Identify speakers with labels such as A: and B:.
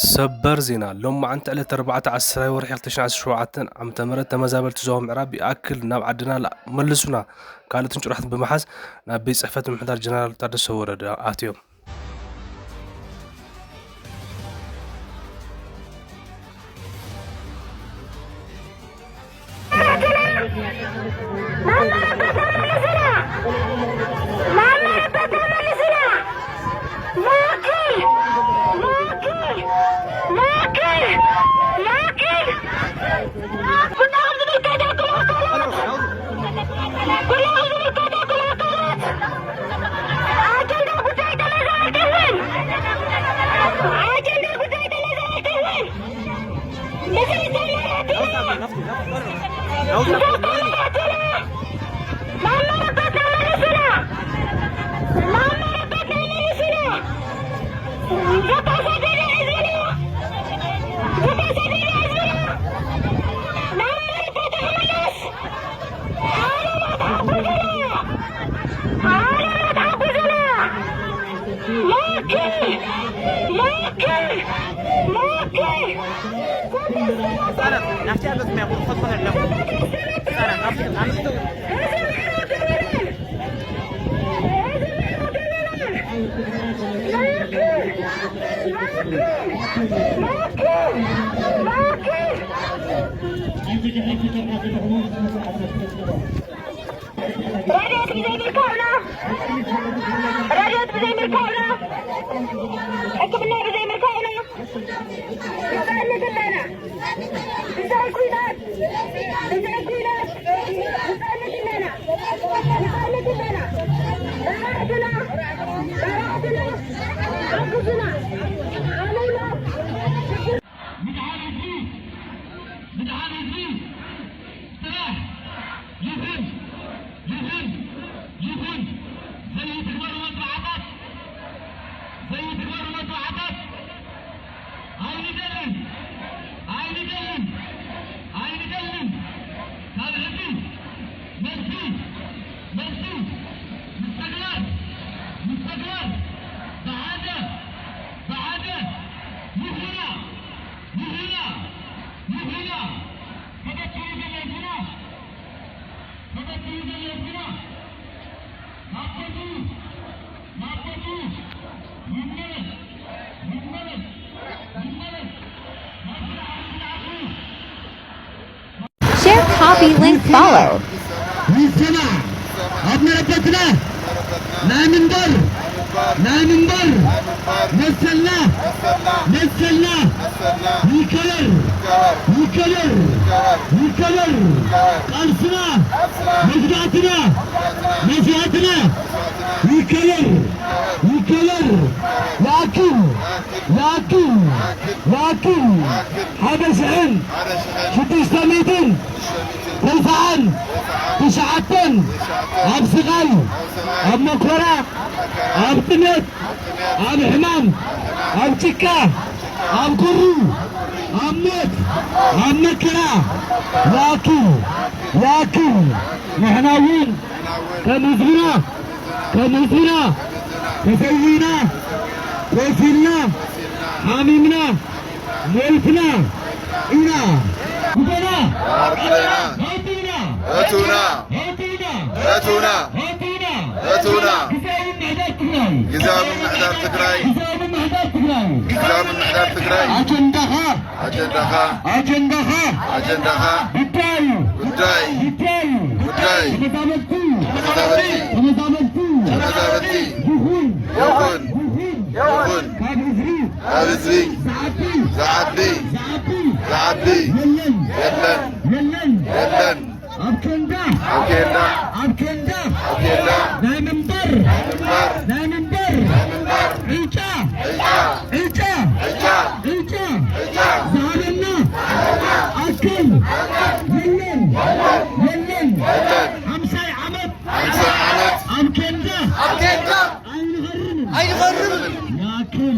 A: ሰበር ዜና ሎም ማዓንቲ ዕለት 4 ወርሒ 2017 ዓመተ ምህረት ተመዛበልቲ ዞባ ምዕራብ ይኣክል ናብ ዓድና መልሱና ካልኦትን ጭራሕትን በመሓዝ ናብ ቤት ጽሕፈት ምምሕዳር ጀነራል ታደሰ ወረደ ኣትዮም
B: Share, copy, link, follow.
C: أبسغال أب مكورة أب تنت أب حمام أب تكا أب كرو أب مت أب مكرة لكن نحناوين كمزنا كسوينا كسلنا حاممنا ملكنا إنا
D: أتونا جزام محدار تقراي أجندها بداي تمزابتي يوخن كابزري زعبلي يلن أبكندا نايمنبر إيجا زهرنا أكل يلن همساي عمد أبكندا أين غرم ياكل